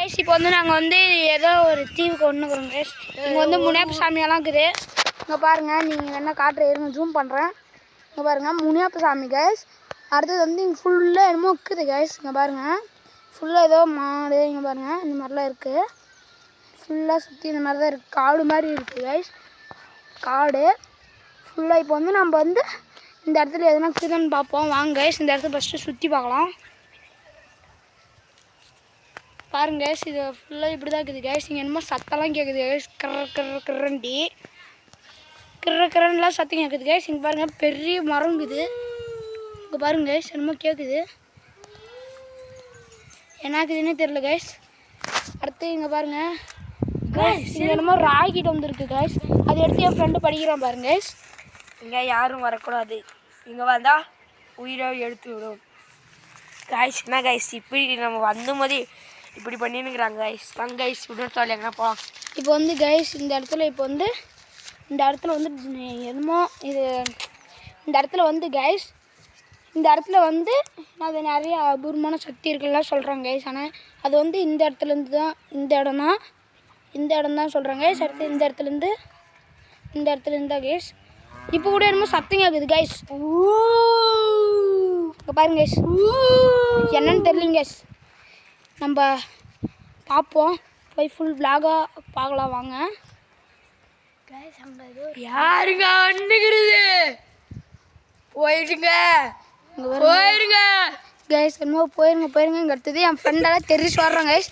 Guys இப்போ வந்து நாங்கள் வந்து ஏதோ ஒரு தீவுக்கு ஒன்றுக்குறோம் கைஸ். இங்கே வந்து முனியப்ப சாமியெல்லாம் இருக்குது. இங்கே பாருங்கள், நீங்கள் என்ன காட்டுற இருங்க ஜூம் பண்ணுறேன். இங்கே பாருங்கள் முனியப்ப சாமி கைஸ். அடுத்தது வந்து இங்கே ஃபுல்லாக என்னமோ இருக்குது கைஸ். இங்கே பாருங்கள் ஃபுல்லாக ஏதோ மாடு இங்கே பாருங்கள் இந்த மாதிரிலாம் இருக்குது. ஃபுல்லாக சுற்றி இந்த மாதிரி தான் இருக்குது. காடு மாதிரி இருக்குது கைஸ். காடு ஃபுல்லாக இப்போ வந்து நம்ம வந்து இந்த இடத்துல எதுனா இருக்குதுன்னு பார்ப்போம் வாங்க கைஸ். இந்த இடத்துல ஃபஸ்ட்டு சுற்றி பார்க்கலாம். பாருங்க கைஸ், இது ஃபுல்லாக இப்படி தான் இருக்குது கைஸ். இங்கே என்னமோ சத்தம்லாம் கேட்குது கைஸ். கரண்டி கரண்ட்லாம் சத்தம் கேட்குது கைஸ். இங்கே பாருங்கள் பெரிய மரம் இருக்குது. இங்கே பாருங்க கைஸ் என்னமோ கேட்குது, என்னாக்குதுன்னே தெரில கைஸ். அடுத்து இங்கே பாருங்கள் கைஸ், இங்கே என்னமோ ராக்கெட் வந்துருக்கு கைஸ். அதை எடுத்து என் ஃப்ரெண்டு படிக்கிறான் பாருங்க கைஸ். இங்கே யாரும் வரக்கூடாது, இங்கே வந்தால் உயிரை எடுத்து விடும் கைஸ். என்ன கைஸ் இப்படி நம்ம வந்தபோது இப்படி பண்ணினுங்கிறாங்க கைஸ். வாங்க கைஸ் விடுறதால எங்கன்னா போகலாம். இப்போ வந்து கைஸ் இந்த இடத்துல வந்து என்னமோ இது இந்த இடத்துல வந்து கைஸ் இந்த இடத்துல வந்து அது நிறைய அபூர்வமான சக்தி இருக்குல்லாம் சொல்கிறாங்க கைஸ். ஆனால் அது வந்து இந்த இடத்துலேருந்து தான் இந்த இடம் தான் சொல்கிறாங்க கைஸ். அடுத்து இந்த இடத்துலேருந்து தான் கைஸ். இப்போ கூட என்னமோ சத்தம் கேட்குது கைஸ். இங்கே பாருங்க கைஸ், என்னன்னு தெரியலிங்க கைஸ். நம்ம பார்ப்போம், போய் ஃபுல் விளாகாக பார்க்கலாம் வாங்க கைஸ். அங்கே ஏதோ யாருங்க வந்துக்கிறது, போயிடுங்க போயிடுங்க கைஸ். என்னமோ போயிருங்க. இங்கே அடுத்தது என் ஃப்ரெண்டெல்லாம் தெரிச்சு வர்றாங்க கைஸ்.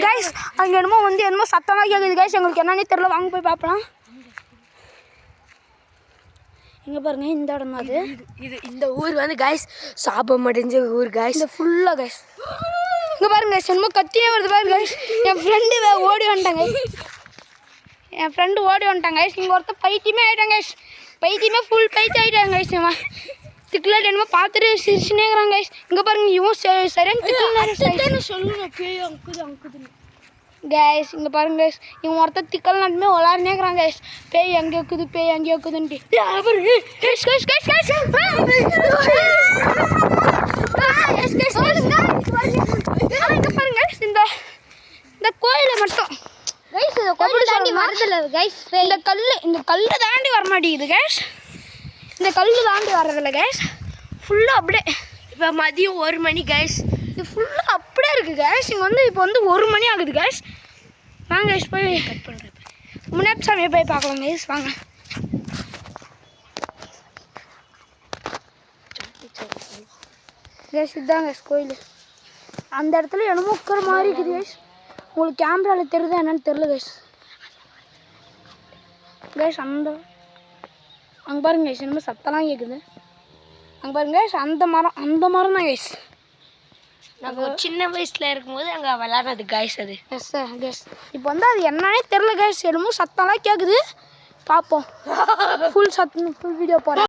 கைஸ் அங்கே என்னமோ சத்தமாக கேட்குது கைஸ். எங்களுக்கு என்னன்னே தெரியல, வாங்க போய் பார்ப்பலாம். இங்கே பாருங்க இந்த இடம் தான் அது. இந்த ஊர் வந்து கைஸ் சாபம் அடைஞ்ச ஊர் கைஸ். இந்த ஃபுல்லாக கைஸ். இங்கே பாருங்க கைஸ் என்னமோ கத்தியே வருது பாருங்க கைஸ். என் ஃப்ரெண்டு ஓடி வந்துட்டாங்க கைஸ். இங்கே ஒருத்தர் பைத்தியமே ஆகிட்டாங்க கைஸ். ஃபுல் பைத்தியம் ஆகிட்டாங்க கைஸ். இவன் திக்கில் என்னமோ பார்த்துட்டு சிரிச்சுனேங்கிறாங்க கைஸ். இங்கே பாருங்க இவன் சரியான திக்கில் சொல்லுங்க பேய் அங்குதுன்னு கைஸ். இங்கே பாருங்க கைஸ், இவன் ஒருத்தர் திக்கல் நாட்டுமே விளாட்னேங்கிறாங்க கைஸ். பேய் அங்கே இருக்குதுன்ட்டு பாருங்க இந்த கோயிலை மட்டும் கைஸ், தாண்டி வரதில்ல கைஸ். இந்த கல் தாண்டி வர மாட்டேங்குது கைஸ். இந்த கல் தாண்டி வர்றதில்ல கைஸ். ஃபுல்லாக அப்படியே இப்போ மதியம் 1 மணி கைஸ். இது ஃபுல்லாக அப்படியே இருக்குது கைஸ். இங்கே வந்து இப்போ வந்து 1 மணி ஆகுது கைஸ். வாங்க கைஸ் போய் கட் பண்ணுறேன். முனியப்ப சாமியை போய் பார்க்கலாம் கைஸ் வாங்க. கைஸ் இதுதான் கைஸ் கோயில். அந்த இடத்துல என்னமோ உட்கிற மாதிரி இருக்குது கைஸ். உங்களுக்கு கேமராவில் தெரியுதா என்னன்னு தெரில கைஸ். அங்கே பாருங்க கைஸ் என்னமோ சத்தம்லாம் கேட்குது. அங்கே பாருங்க கைஸ் அந்த மரம் தான் கைஸ். நாங்கள் சின்ன வயசில் இருக்கும்போது அங்கே விளாட்றது கைஸ். அது எஸ் சார் கைஸ். இப்போ வந்து அது என்னன்னே தெரில கைஸ். என்னமோ சத்தம்லாம் கேட்குது, பார்ப்போம். ஃபுல் வீடியோ போகிறேன்.